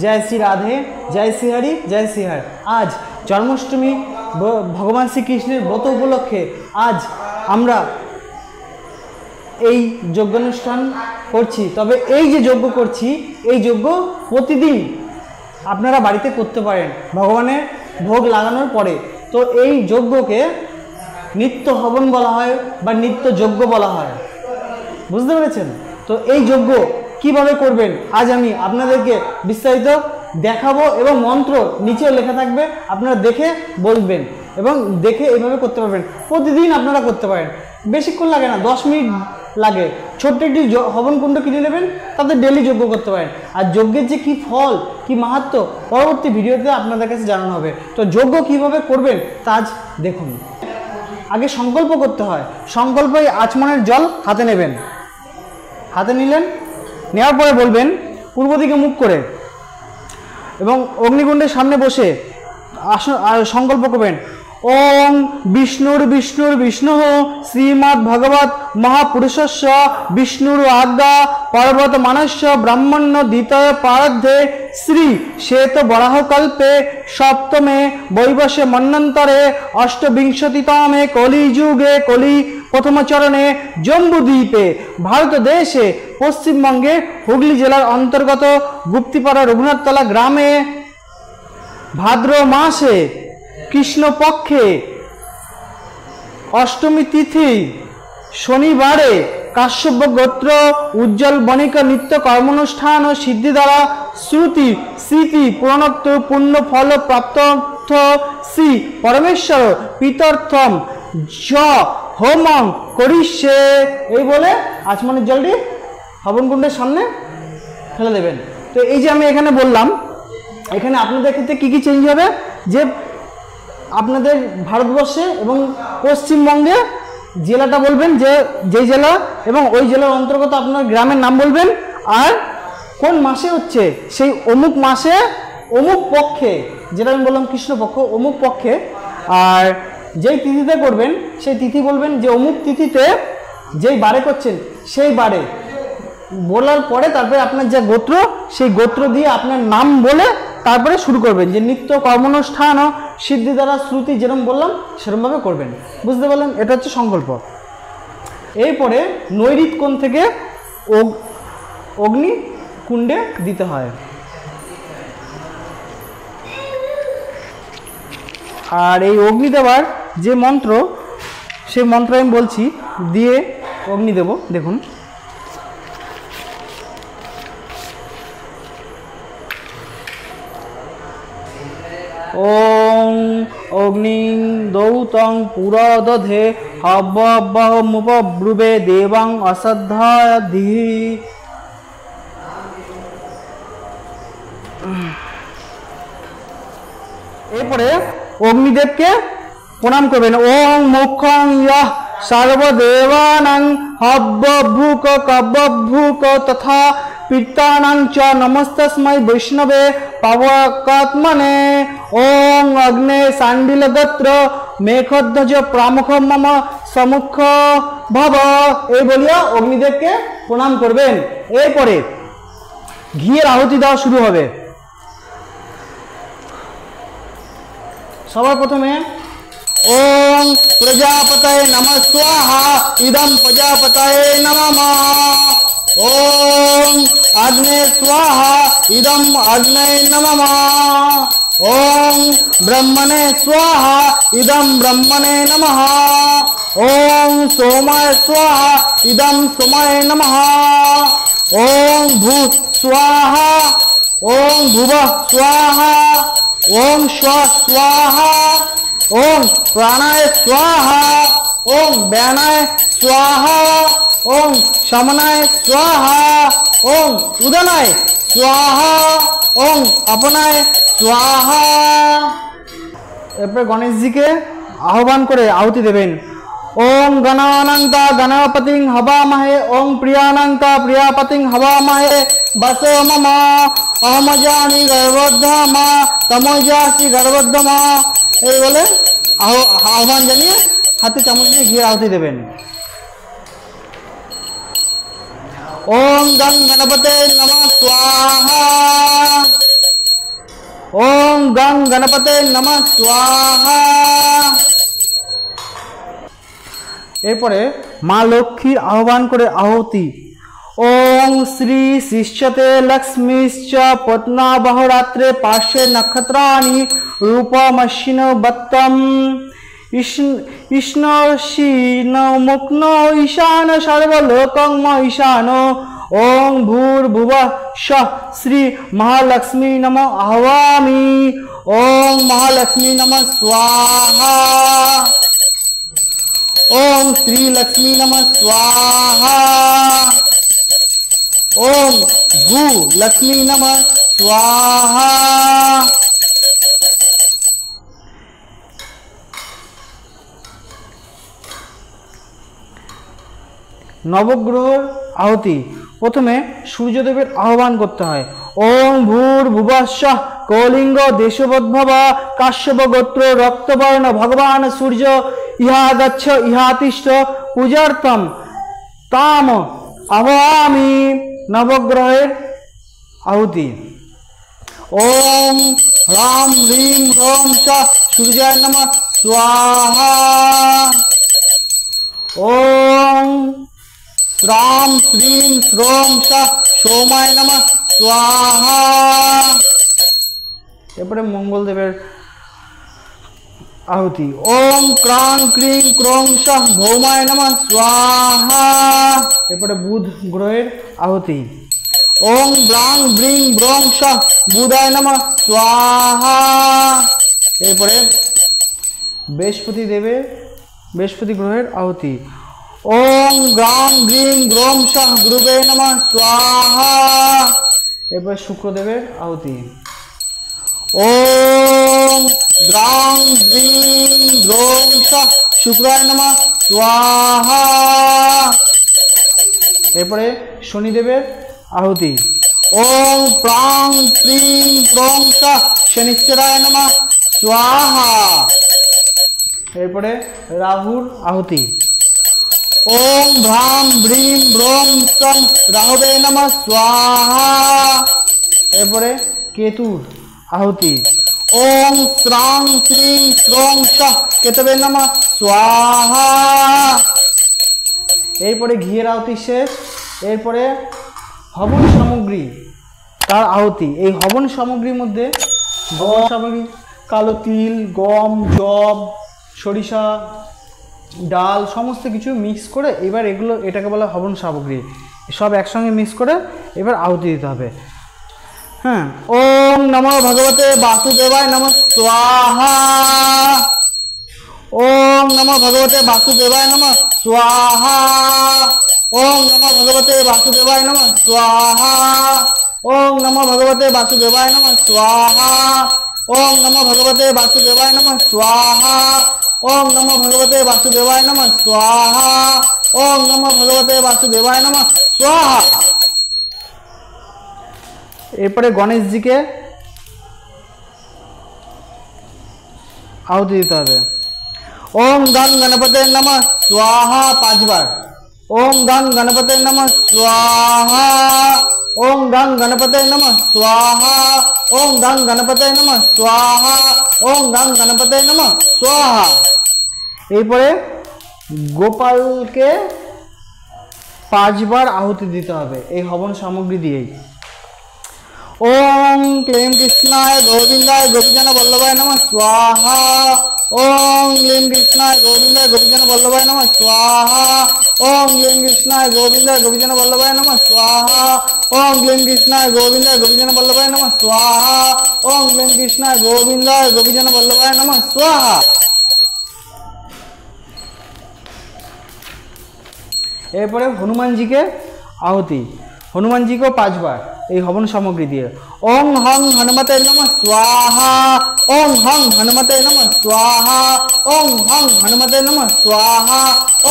जय श्री राधे, जय श्री हरि, जय श्री हर। आज जन्माष्टमी भगवान श्री कृष्णेर ब्रत उपलक्षे आज आमरा এই যজ্ঞানুষ্ঠান করছি। তবে এই যে যজ্ঞ করছি এই যজ্ঞ প্রতিদিন আপনারা বাড়িতে করতে পারেন ভগবানের ভোগ লাগানোর পরে। তো এই যজ্ঞকে নিত্য হবন বলা হয় বা নিত্য যজ্ঞ বলা হয়, বুঝতে পেরেছেন? তো এই যজ্ঞ কিভাবে করবেন আজ আমি আপনাদেরকে বিস্তারিত দেখাবো এবং মন্ত্র নিচেও লেখা থাকবে, আপনারা দেখে বলবেন এবং দেখে এইভাবে করতে পারবেন। প্রতিদিন আপনারা করতে পারেন, বেশিক্ষণ লাগে না, 10 মিনিট লাগে। ছোট্ট একটি হবন কুণ্ড কিনে নেবেন, তাতে ডেলি যজ্ঞ করতে পারেন। আর যজ্ঞের যে কী ফল কী মাহাত্ম্য পরবর্তী ভিডিওতে আপনাদের কাছে জানানো হবে। তো যজ্ঞ কিভাবে করবেন তা আজ দেখুন। আগে সংকল্প করতে হয়। সংকল্পে আচমনের জল হাতে নেবেন, হাতে নিলেন, নেওয়ার পরে বলবেন পূর্ব দিকে মুখ করে এবং অগ্নিকুণ্ডের সামনে বসে সংকল্প করবেন, ওং বিষ্ণুর বিষ্ণুর বিষ্ণু শ্রীমদ্ ভগবত মহাপুরুষস্য বিষ্ণুর আজ্ঞা পর্বত মানস্য ব্রাহ্মণ্য দ্বিতীয় পারাধ্যে শ্রী শ্বেত বরাহকল্পে সপ্তমে বৈবস্য মন্বন্তরে অষ্টবিংশতিতমে কলিযুগে কলি প্রথমচরণে জম্বুদ্বীপে ভারত দেশে পশ্চিমবঙ্গে হুগলি জেলার অন্তর্গত গুপ্তিপাড়া রঘুনাথতলা গ্রামে ভাদ্র মাসে কৃষ্ণপক্ষে অষ্টমী তিথি শনিবারে কাশ্যপ গোত্র উজ্জ্বল বণিক নিত্য কর্মানুষ্ঠান ও সিদ্ধি দ্বারা শ্রুতি স্মৃতি পুরনোক্ত পুণ্য ফল প্রাপ্ত শ্রী পরমেশ্বর পিতর্থম য হোমং করিষ্যে। এই বলে আচমনের জলটি হবনকুণ্ডের সামনে ফেলে দেবেন। তো এই যে আমি এখানে বললাম, এখানে আপনাদের ক্ষেত্রে কী কী চেঞ্জ হবে, যে আপনাদের ভারতবর্ষে এবং পশ্চিমবঙ্গে জেলাটা বলবেন, যে যেই জেলা এবং ওই জেলার অন্তর্গত আপনার গ্রামের নাম বলবেন, আর কোন মাসে হচ্ছে সেই অমুক মাসে অমুক পক্ষে, যেটা আমি বললাম কৃষ্ণপক্ষ, অমুক পক্ষে, আর যেই তিথিতে করবেন সেই তিথি বলবেন, যে অমুক তিথিতে যেই বারে করছেন সেই বারে বলার পরে তারপরে আপনার যে গোত্র সেই গোত্র দিয়ে আপনার নাম বলে তারপরে শুরু করবেন, যে নিত্য কর্মানুষ্ঠান ও সিদ্ধি দ্বারা শ্রুতি যেরকম বললাম সেরকমভাবে করবেন। বুঝতে পারলেন? এটা হচ্ছে সংকল্প। এরপরে নৈঋত কোণ থেকে অগ্নি কুণ্ডে দিতে হয়। আর এই অগ্নি দেওয়ার যে মন্ত্র সেই মন্ত্র আমি বলছি, দিয়ে অগ্নি দেব। দেখুন, ওং অগ্নি দৌতং পুরদধে হব্বহমুপব্রুবে দেবং অশ্রদ্ধাধি। এরপরে অগ্নিদেবকে প্রণাম করবেন। ওং মুখ্যং ইয়ঃ সর্বদেবানাং হব্বভূক কব্বভূক তথা পিতানাং চ নমস্তস্मै বৈষ্ণবে পাবকাত্মনে। ওং অগ্নে সাণ্ডিলগোত্র মেঘধ্বজ প্রামুখ মম সমুখ ভব। এই বলিয়া অগ্নিদেবকে প্রণাম করবেন। এরপরে ঘিয়ের আহুতি দেওয়া শুরু হবে। সবার প্রথমে ওং প্রজাপতয়ে নমঃ স্বাহা ইদম প্রজাপতয়ে নমঃ। ওং অগ্নে স্বাহা ইদম অগ্নে নমঃ। ওং ব্রহ্মণে স্বাহা ইদম ব্রহ্মণে নমঃ। ওং সোমায় স্বাহা ইদম সোমায় নমঃ। ওং ভূ স্বাহা ওং ভুবঃ স্বাহা ওং স্বাহা। ওং প্রাণায় স্বাহা ওং ব্যানায় স্বাহা ওং সমনায় স্বাহা ওং উদনায় স্বাহা ওং অপনায় স্বাহা। এরপরে গণেশজিকে আহ্বান করে আহুতি দেবেন। ওং গণানাংতা গণপতিং হবামহে ওং প্রিয়ানাংতা প্রিয়াপতিং হবামহে বসো মম অহমজানি গর্ভোদ্ধমা তমোজাসি গর্ভোদ্ধমা। এই বলে আহ্বান জানিয়ে হাতে চামচ নিয়ে ঘিয়ে আহুতি দেবেন। ওং গং গণপতে নমঃ স্বাহা। ओम गं गणपते नमः स्वाहा। এরপরে মা লক্ষ্মীর আহ্বান করে আহুতি। ओम श्री शिष्यते लक्ष्मीश्च पत्नाबहरात्रे पार्श्वे नक्षत्राणि रूपमश्विन बत्तम् ईष्णशीनो मुक्नो ईशान सर्वलोकं ईशानो। ओम भूर्भुवः स्वः श्री महालक्ष्मी नमः आह्वामि। ओम महालक्ष्मी नमः स्वाहा। ओम श्री लक्ष्मी नमः स्वाहा। ओम भू लक्ष्मी नमः स्वाहा। নবগ্রহর আহুতি। প্রথমে সূর্যদেবের আহ্বান করতে হয়। ওম ভূর্ভুবস্বঃ কলিঙ্গ দেশোদ্ভব কাশ্যপ গোত্র রক্তবর্ণ ভগবান সূর্য ইহা গচ্ছ ইহা তিষ্ঠ পূজার্থম তাম আহ্বামি। নবগ্রহের আহুতি। ओम ह्रां ह्रीं ह्रौं च सूर्याय नमः स्वाहा। ओम श्रां श्रीं श्रौं च सोमाय नमः स्वाहा। এরপরে মঙ্গলদেবের আহুতি। ओम क्रां क्रीं क्रों च भौमाय नमः स्वाहा। এরপরে বুধ গ্রহের আহুতি। ओम ब्रां ब्रीं ब्रों च बुधाय नमः स्वाहा। এরপরে বৃহস্পতি দেবের বৃহস্পতি গ্রহের আহুতি। ओम ग्रां ग्रीं ग्रों च गुरुवे नमः स्वाहा। এরপরে শুক্রদেবের আহুতি। ओम ग्रां ग्रीं ग्रों च शुक्राय नमः स्वाहा। এরপরে শনিদেবের আহুতি। ओम प्रां प्रीं प्रों च शनिश्चराय नमः स्वाहा। এরপরে রাহুর আহুতি। ओम भ्रां ब्रीं ब्रों चं राहवे नमः स्वाहा। এরপরে কেতুর আহুতি। ओम श्रां श्रीं श्रौं च केतवे नमः स्वाहा। এরপরে ঘিয়ের আহুতি শেষ। এরপরে হবন সামগ্রী তার আহুতি। এই হবন সামগ্রীর মধ্যে হবন সামগ্রী কালো তিল, গম, জব, সরিষা, ডাল সমস্ত কিছু মিক্স করে এবার এটাকে বলা হবন সামগ্রী। সব একসঙ্গে মিক্স করে এবার আহুতি দিতে হবে। হ্যাঁ, ওম নমো ভগবতে বাসুদেবায় নমঃ স্বাহা। ओम नमो भगवते वासुदेवाय नमः स्वाहा। ओम नमो भगवते वासुदेवाय नमः स्वाहा। ओम नमो भगवते वासुदेवाय नमः स्वाहा। ओम नमो भगवते वासुदेवाय नमः स्वाहा। ओम नमो भगवते वासुदेवाय नमः स्वाहा। ओम नमो भगवते वासुदेवाय नमः स्वाहा। এরপরে গণেশজিকে আহুতি দিতে হবে। ओम गं गणपते नमः स्वाहा 5 बार। ओम गं गणपते नमः स्वाहा। ओम गं गणपते नमः स्वाहा। ओम गं गणपते नमः स्वाहा। ओम गं गणपते नमः स्वाहा। এরপরে গোপালকে 5 বার আহুতি দিতে হবে এই হবন সামগ্রী দিয়েই। ओम क्लीं कृष्णाय गोविंदाय गोपीजन वल्लभाय नमः स्वाहा। ओम क्लीं कृष्णाय गोविंदाय गोपीजन वल्लभाय नमः स्वाहा। ओम क्लीं कृष्णाय गोविंदाय गोपीजन वल्लभाय नमः स्वाहा। ओम क्लीं कृष्णाय गोविंदाय गोपीजन वल्लभाय नमः स्वाहा। ओम क्लीं कृष्णाय गोविंदाय गोपीजन वल्लभाय नमः स्वाहा। এরপরে হনুমানজিকে আহুতি। হনুমানজিকেও 5 বার এই হবন সামগ্রী দিয়ে। ओम हं हनुमते नमः स्वाहा। ओम हं हनुमते नमः स्वाहा। ओम हं हनुमते नमः स्वाहा।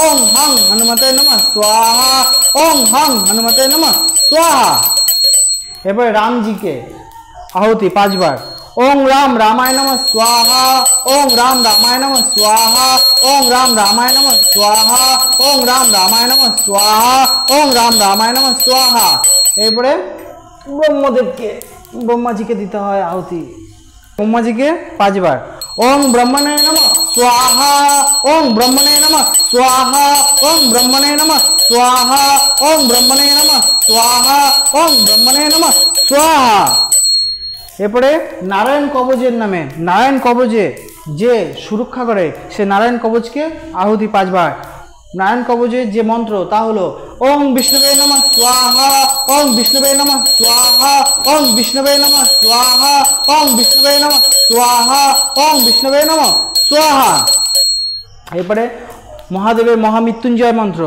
ओम हं हनुमते नमः स्वाहा। ओम हं हनुमते नमः स्वाहा। এরপরে রামজিকে আহুতি 5 বার। ओम राम रामाय नमः स्वाहा। ओम राम रामाय नमः स्वाहा। ओम राम रामाय नमः स्वाहा। ओम राम रामाय नमः स्वाहा। ओम राम रामाय नमः स्वाहा। এরপরে ব্রহ্মদেবকে ব্রহ্মাজিকে দিতে হয় আহুতি। ब्रह्मा जी के 5 बार। ओम ब्रह्मणे नमः स्वाहा, ओम ब्रह्मणे नमः स्वाहा, ओम ब्रह्मणे नमः स्वाहा, ओम ब्रह्मणे नमः स्वाहा, ओम ब्रह्मणे नमः स्वाहा। এরপরে নারায়ণ কবচের নামে, নারায়ণ কবচে যে সুরক্ষা করে সে নারায়ণ কবচকে আহুতি 5 বার। নারায়ণ কবচের যে মন্ত্র তা হলো ওম বিষ্ণুবে নমঃ স্বাহা, ওম বিষ্ণুবে নমঃ স্বাহা, ওম বিষ্ণুবে নমঃ স্বাহা, ওম বিষ্ণুবে নমঃ স্বাহা, ওম বিষ্ণুবে নমঃ স্বাহা। এরপরে মহাদেবের মহামৃত্যুঞ্জয় মন্ত্র,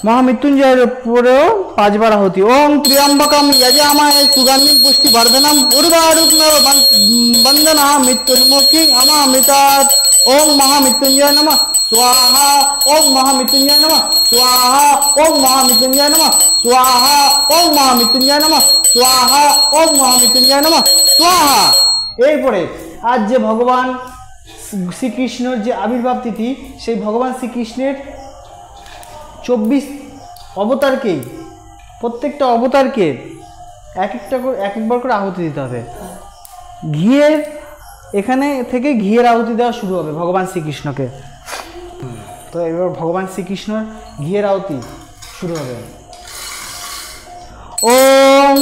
মহামৃত্যুঞ্জয়ের উপরেও 5 বার আহুতি। ওম ত্র্যম্বকম যজামহে সুগন্ধিম পুষ্টিবর্ধনম উর্বারুকমেব বন্দনা মৃত্যুর্মুখী অমামৃতাৎ। ओम महामृत्युंजय नमः स्वाहा, ओम महामृत्युंजय नमः स्वाहा, ओम महामृत्युंजय नमः स्वाहा, ओम महामृत्युंजय नमः स्वाहा, ओम महामृत्युंजय नमः स्वाहा। এরপরে আজ যে ভগবান শ্রীকৃষ্ণের যে আবির্ভাব তিথি, সেই ভগবান শ্রীকৃষ্ণের 24 অবতারকেই, প্রত্যেকটা অবতারকে এক একবার করে আহুতি দিতে হবে। ঘিয়ের এখানে থেকে ঘিয়ের আহুতি দেওয়া শুরু হবে ভগবান শ্রীকৃষ্ণকে। তো এবার ভগবান শ্রীকৃষ্ণর ঘিয়ের আহুতি শুরু হবে। ওম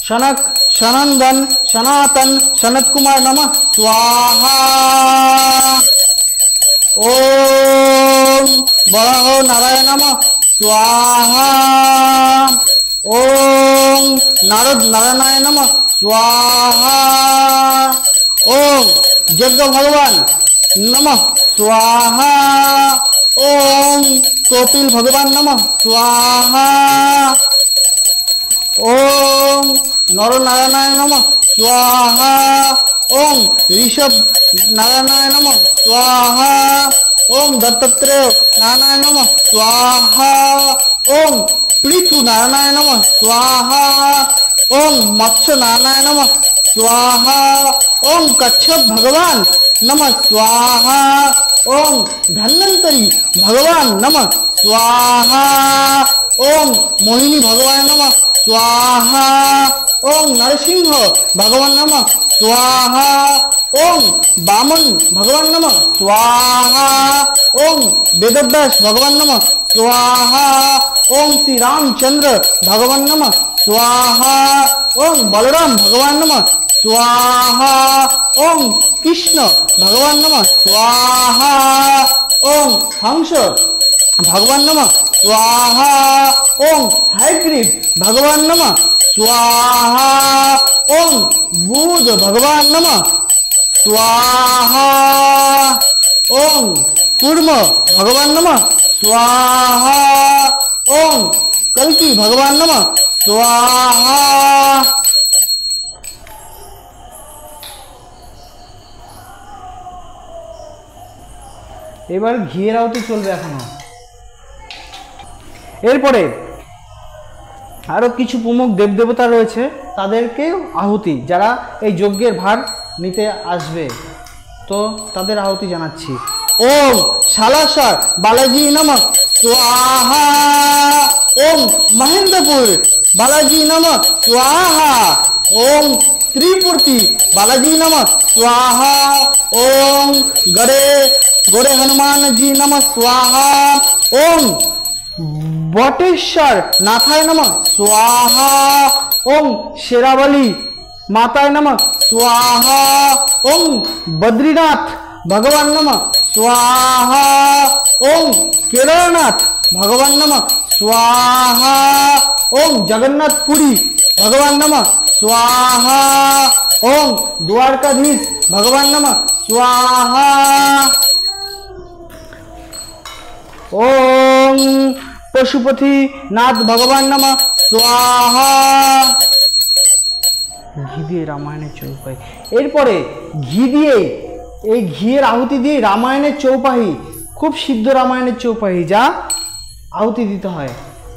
সনক সনন্দন সনাতন সনত কুমার নমঃ স্বাহা। ওম বরাহ নারায়ণ নমঃ স্বাহা। ওম নারদ নারায়ণায় নমঃ স্বাহা। ओम यज्ञ भगवान नमः स्वाहा। ओम कपिल भगवान नमः स्वाहा। ओम नर नारायणाय नमः स्वाहा। ओम ऋषभ नारायणाय नमः स्वाहा। ओम दत्तात्रेय नारायणाय नमः स्वाहा। ओम पृथु नारायणाय नमः स्वाहा। ओम मत्स्य नारायणाय नमः स्वाहा। ओम कच्छप भगवान नमः स्वाहा। ओम धन्वंतरी भगवान नमः स्वाहा। ओम मोहिनी भगवान नमः स्वाहा। ओम नरसिंह भगवान नमः स्वाहा। ओम वामन भगवान नमः स्वाहा। ओम वेदव्यास भगवान नमः स्वाहा। ओम श्री रामचंद्र भगवान नमः स्वाहा। ओम बलराम भगवान नमः स्वाहा। ओम कृष्ण भगवान नमः स्वाहा। ओम हंस भगवान नमः स्वाहा। ओम हयग्रीव भगवान नमः स्वाहा। ओम बुध भगवान नमः स्वाहा। ओम कूर्म भगवान नमः स्वाहा। ओम कल्की भगवान नमः स्वाहा। এবার ঘিয়ের আহুতি চলবে এখনো। এরপরে আরো কিছু প্রমুখ দেবদেবতা রয়েছে, তাদেরকে আহুতি, যারা এই যজ্ঞের ভার নিতে আসবে, তো তাদের আহুতি জানাচ্ছি। ওম শালাসর বালাজি নমঃ स्वाहा। ओम महेंद्रपुर बालाजी नमः स्वाहा। ओम त्रिपुर्ति बालाजी नमः स्वाहा। ओम गड़े गड़े हनुमान जी नमः स्वाहा। ओम बटेश्वर नाथाय नमः स्वाहा। ओम शेरावली माताय नमः स्वाहा। ओम बद्रीनाथ भगवान नमः स्वाहा। ओम केदारनाथ भगवान नमः स्वाहा। ओम जगन्नाथपुरी भगवान नमः स्वाहा। ओम द्वारकाधीश भगवान नमः स्वाहा। ओम पशुपति नाथ भगवान नमः स्वाहा। ঘি দিয়ে রামায়ণের চৌপাই। এরপরে ঘি দিয়ে, এই ঘিয়ের আহুতি দিয়ে রামায়ণের চৌপাহি, খুব সিদ্ধ রামায়ণের চৌপাহি, যা আহুতি দিতে হয়।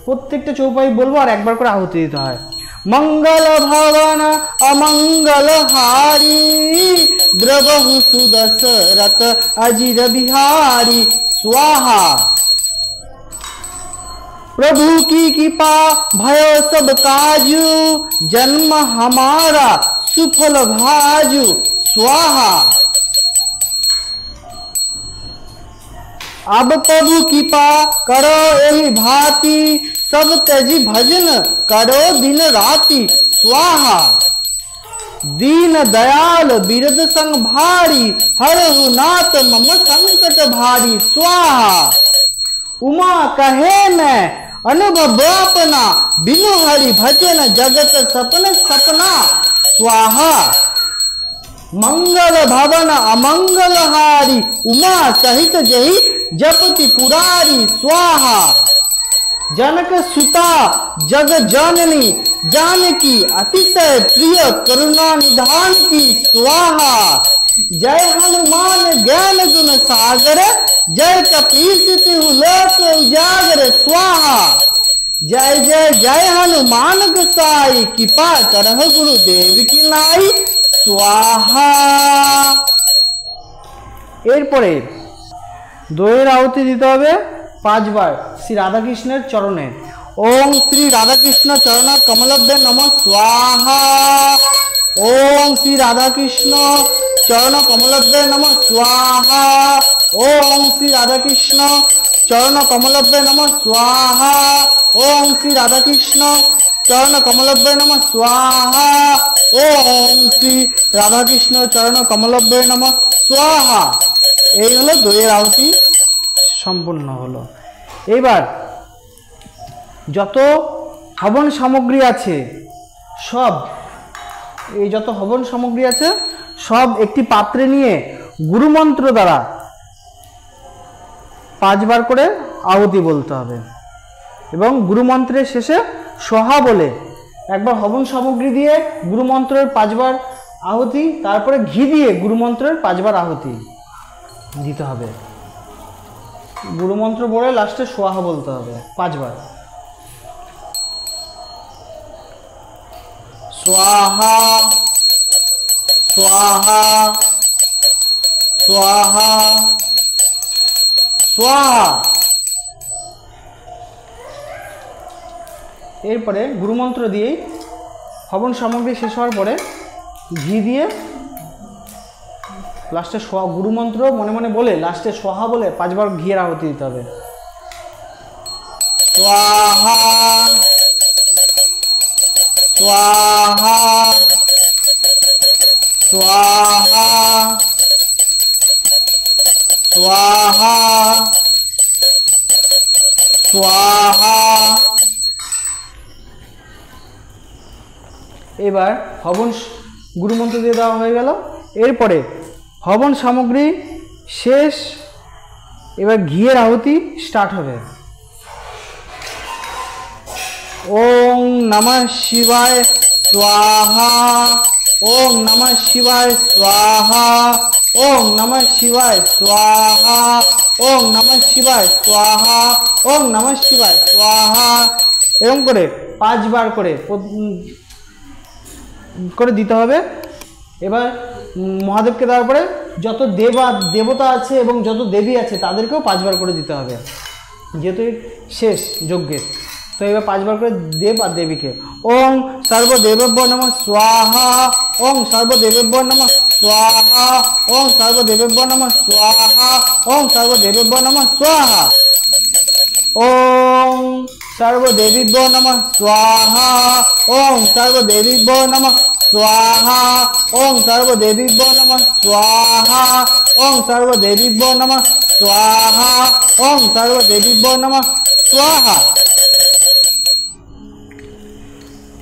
প্রত্যেকটা চৌপাহি বলবো আর একবার করে আহুতি দিতে হয়। मंगल भवन अमंगल हारी द्रवहु सुदशरथ अजिर बिहारी स्वाहा। प्रभु की कृपा भयो सब काजू जन्म हमारा सुफल भाजु स्वाहा। अब प्रभु कृपा करो एहि भांति, सब त्यजी भजन करो दिन राति स्वाहा। दीन दयाल बिरद संग भारी, हरहु नाथ मम संकट भारी स्वाहा। उमा कहे मैं अनुभव अपना, बिनु हरि भजन जगत सपन सपना स्वाहा। मंगल भवन अमंगल हारी, उमा सहित जही जपति पुरारी स्वाहा। जनक सुता जग जननी, जानकी अतिशय प्रिय करुणा निधान की स्वाहा। जय हनुमान ज्ञान गुण सागर, जय कपीस तिहु लोक उजागर स्वाहा। जय जय जय हनुमान गोसाई, कृपा करहु गुरुदेव की नाई स्वाहा। এরপরে দইয়ের আহুতি দিতে হবে 5 বার শ্রী রাধাকৃষ্ণের চরণে। ওম শ্রী রাধাকৃষ্ণ চরণ কমলব্ধে নমঃ স্বাহা। ওম শ্রী রাধাকৃষ্ণ চরণ কমলব্ধে নমঃ স্বাহা। ওম শ্রী রাধাকৃষ্ণ চরণ কমলব্ধে নমঃ স্বাহা। ওম শ্রী রাধাকৃষ্ণ চরণ কমলব্ধে নমঃ স্বাহা। ওম শ্রী রাধাকৃষ্ণ চরণ কমলব্ধে নমঃ স্বাহা। এই হলো দইয়ের আহুতি সম্পূর্ণ হলো। এবার যত হবন সামগ্রী আছে সব, এই যত হবন সামগ্রী আছে সব একটি পাত্রে নিয়ে গুরুমন্ত্র দ্বারা 5 বার করে আহুতি বলতে হবে এবং গুরুমন্ত্রের শেষে সোহা বলে একবার হবন সামগ্রী দিয়ে গুরুমন্ত্রের 5 বার আহুতি, তারপরে ঘি দিয়ে গুরুমন্ত্রের 5 বার আহুতি দিতে হবে। গুরুমন্ত্র বলে লাস্টে সোহা বলতে হবে 5 বার। स्वाहा स्वाहा स्वाहा स्वाहा। এরপরে গুরুমন্ত্র দিয়ে হবন সামগ্রী শেষ হওয়ার পরে ঘি দিয়ে লাস্টে সোহা, গুরুমন্ত্র মনে মনে বলে লাস্টে সোহা বলে 5 বার ঘিয়ের আহুতি দিতে হবে। स्वाहा स्वाहा स्वाहा स्वाहा स्वाहा। এবার হবন গুরুমন্ত্র দিয়ে দেওয়া হয়ে গেল। এরপরে হবন সামগ্রী শেষ, এবার ঘিয়ের আহুতি স্টার্ট হবে। ओम नमः शिवाय स्वाहा। ओम नमः शिवाय स्वाहा। ओम नमः शिवाय स्वाहा। ओम नमः शिवाय स्वाहा। ओम नमः शिवाय स्वाहा। এরকম করে 5 বার করে দিতে হবে। এবার মহাদেবকে দেওয়ার পরে যত দেবতা আছে এবং যত দেবী আছে তাদেরকেও 5 বার করে দিতে হবে, যেহেতু শেষ যজ্ঞের। तो ये 5 बार করে দেব আর দেবীকে। ओम सर्वदेवेभ्यो नमः स्वाहा। ओम सर्वदेवेभ्यो नमः स्वाहा। ओम सर्वदेवेभ्यो नमः स्वाहा। ओम सर्वदेवेभ्यो नमः स्वाहा। ओम सर्वदेवीभ्यो नमः स्वाहा। ओम सर्वदेवीभ्यो नमः स्वाहा। ओम सर्वदेवीभ्यो नमः स्वाहा। ओम सर्वदेवीभ्यो नमः स्वाहा। ओम सर्वदेवीभ्यो नमः स्वाहा।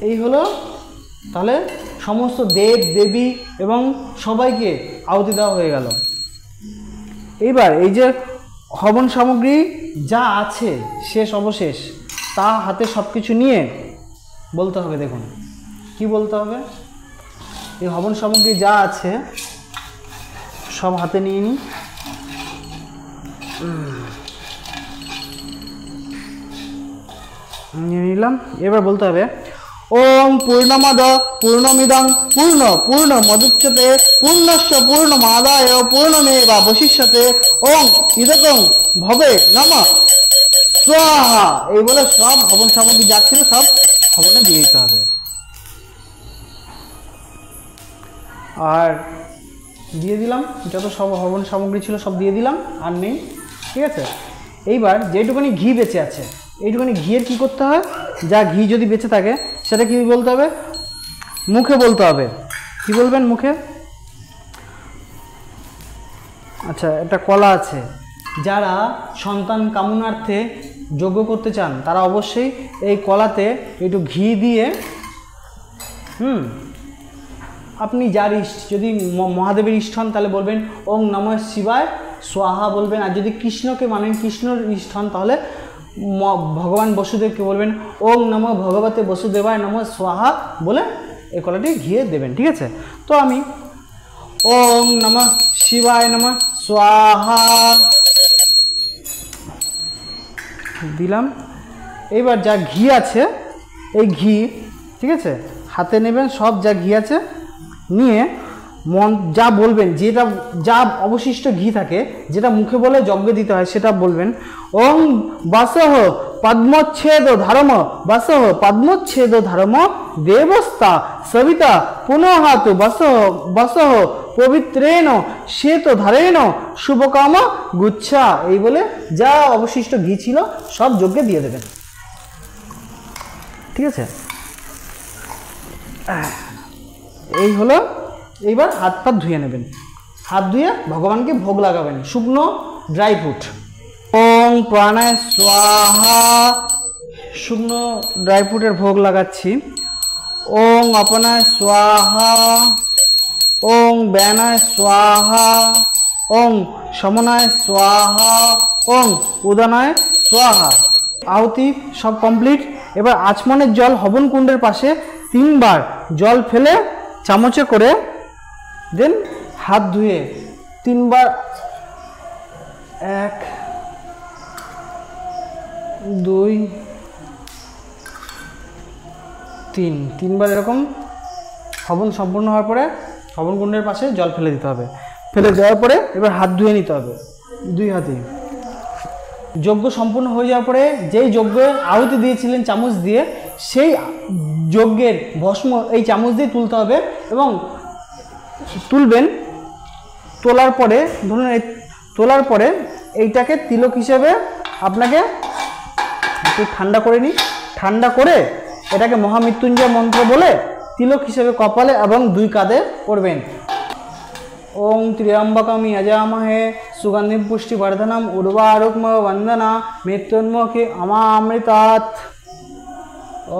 এই হলো তাহলে সমস্ত দেব দেবী এবং সবাইকে আহুতি দেওয়া হয়ে গেল। এইবার এই যে হবন সামগ্রী যা আছে শেষ অবশেষ তা হাতে সব কিছু নিয়ে বলতে হবে। দেখুন কি বলতে হবে, এই হবন সামগ্রী যা আছে সব হাতে নিয়ে নিই। নিয়ে নিলাম। এবার বলতে হবে ओम पूर्णमद पूर्णमिदं पूर्णमुदच्यते पूर्णस्य पूर्णमादाय पूर्णमेवावशिष्यते ओम इदं भवे नमः स्वाहा। এই বলে সব হবন সামগ্রী যা ছিল সব হবনে দিয়ে দিতে হবে। আর দিয়ে দিলাম, যত সব হবন সামগ্রী ছিল সব দিয়ে দিলাম, আর নেই। ঠিক আছে, এইবার যেটুকুনি ঘি বেঁচে আছে, এইটুকুনি ঘিয়ের কী করতে হয়, যা ঘি যদি বেঁচে থাকে সেটা কী বলতে হবে, মুখে বলতে হবে। কি বলবেন মুখে? আচ্ছা, একটা কলা আছে, যারা সন্তান কামনার্থে যজ্ঞ করতে চান তারা অবশ্যই এই কলাতে একটু ঘি দিয়ে আপনি যার ইষ্ট, যদি মহাদেবের ইষ্ট হন তাহলে বলবেন ওং নমঃ শিবায় স্বাহা বলবেন, আর যদি কৃষ্ণকে মানেন, কৃষ্ণর ইষ্ট হন তাহলে ভগবান বসুদেবকে বলবেন ওং নমঃ ভগবতে বসুদেবায় নমঃ স্বাহা বলে এই কলাটি ঘিয়ে দেবেন। ঠিক আছে, তো আমি ওং নমঃ শিবায় নমঃ স্বাহা দিলাম। এইবার যা ঘি আছে এই ঘি, ঠিক আছে, হাতে নেবেন, সব যা ঘি আছে নিয়ে মন যা বলবেন, যেটা যা অবশিষ্ট ঘি থাকে যেটা মুখে বলে যজ্ঞে দিতে হয় সেটা বলবেন। ওং বাসহ পদ্মচ্ছেদ ধর্ম, বাসহ পদ্মচ্ছেদ ধর্ম দেবস্তা সবিতা পুনঃহাত বাসহ পবিত্রেণ শ্বেত ধারেণ শুভকাম গুচ্ছা, এই বলে যা অবশিষ্ট ঘি ছিল সব যজ্ঞে দিয়ে দেবেন। ঠিক আছে, এই হলো। এইবার হাত পা ধুয়ে নেবেন, হাত ধুয়ে ভগবানকে ভোগ লাগাবেন শুকনো ড্রাই ফ্রুট। ওং প্রাণায় স্বাহা, শুকনো ড্রাই ফ্রুটের ভোগ লাগাচ্ছি। ওং অপনায় স্বাহা, ওং ব্যানায় স্বাহা, ওং সমনায় স্বাহা, ওং উদানায় স্বাহা। আহুতি সব কমপ্লিট। এবার আচমনের জল হবন কুণ্ডের পাশে 3 বার জল ফেলে চামচে করে দেন, হাত ধুয়ে 3 বার, 1 2 3, 3 বার এরকম হবন সম্পূর্ণ হওয়ার পরে হবন কুণ্ডের পাশে জল ফেলে দিতে হবে। ফেলে দেওয়ার পরে এবার হাত ধুয়ে নিতে হবে 2 হাতে। যজ্ঞ সম্পূর্ণ হয়ে যাওয়ার পরে যেই যজ্ঞে আহুতি দিয়েছিলেন চামচ দিয়ে, সেই যজ্ঞের ভস্ম এই চামচ দিয়ে তুলতে হবে এবং তুলবেন। তোলার পরে ধরুন তোলার পরে এইটাকে তিলক হিসেবে আপনাকে একটু ঠান্ডা করে নিই, ঠান্ডা করে এটাকে মহামৃত্যুঞ্জয় মন্ত্র বলে তিলক হিসেবে কপালে এবং 2 কাঁধে পড়বেন। ওং ত্র্যম্বকম যজামহে সুগন্ধিম পুষ্টিবর্ধনম উর্বারুকম বন্দনা মৃত্যুন্মুখী অমামৃতাৎ।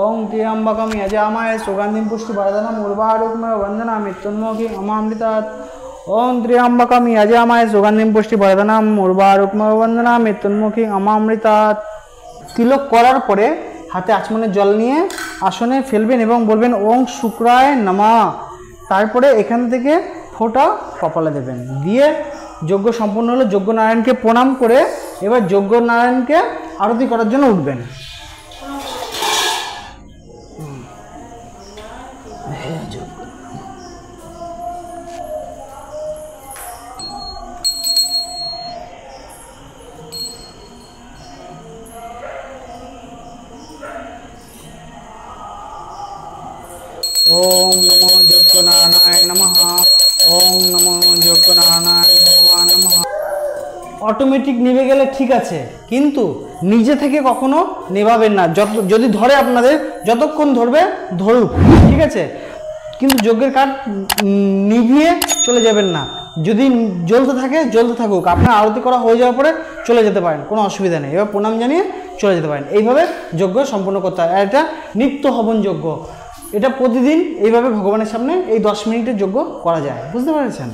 ওং ত্র্যম্বকম যজামহে সুগন্ধিম পুষ্টিবর্ধনম উর্বারুকম বন্দনা মৃত্যুন্মুখী অমামৃতাৎ। ওং ত্র্যম্বকম যজামহে সুগন্ধিম পুষ্টিবর্ধনম উর্বারুকম বন্দনা মৃত্যুন্মুখী অমামৃতাৎ। তিলক করার পরে হাতে আচমনের জল নিয়ে আসনে ফেলবেন এবং বলবেন ওং শুক্রায় নমঃ। তারপরে এখান থেকে ফোঁটা কপালে দেবেন, দিয়ে যজ্ঞ সম্পূর্ণ হলে যজ্ঞনারায়ণকে প্রণাম করে এবার যজ্ঞনারায়ণকে আরতি করার জন্য উঠবেন। ওম নমো যজ্ঞনারায়ণায় নমঃ, ওম নমো যজ্ঞনারায়ণায় ভগবান নমঃ। অটোমেটিক নিভে গেলে ঠিক আছে, কিন্তু নিজে থেকে কখনো নেভাবেন না। যদি ধরে আপনাদের, যতক্ষণ ধরবে ধরুক, ঠিক আছে, কিন্তু যজ্ঞের কাঠ নিভিয়ে চলে যাবেন না। যদি জ্বলতে থাকে জ্বলতে থাকুক, আপনার আরতি করা হয়ে যাওয়ার পরে চলে যেতে পারেন, কোনো অসুবিধা নেই। এবার প্রণাম জানিয়ে চলে যেতে পারেন। এইভাবে যজ্ঞ সম্পূর্ণ করতে হয়। আর এটা নিত্য হবন যজ্ঞ, এটা প্রতিদিন এইভাবে ভগবানের সামনে এই 10 মিনিটের যজ্ঞ করা যায়। বুঝতে পেরেছেন?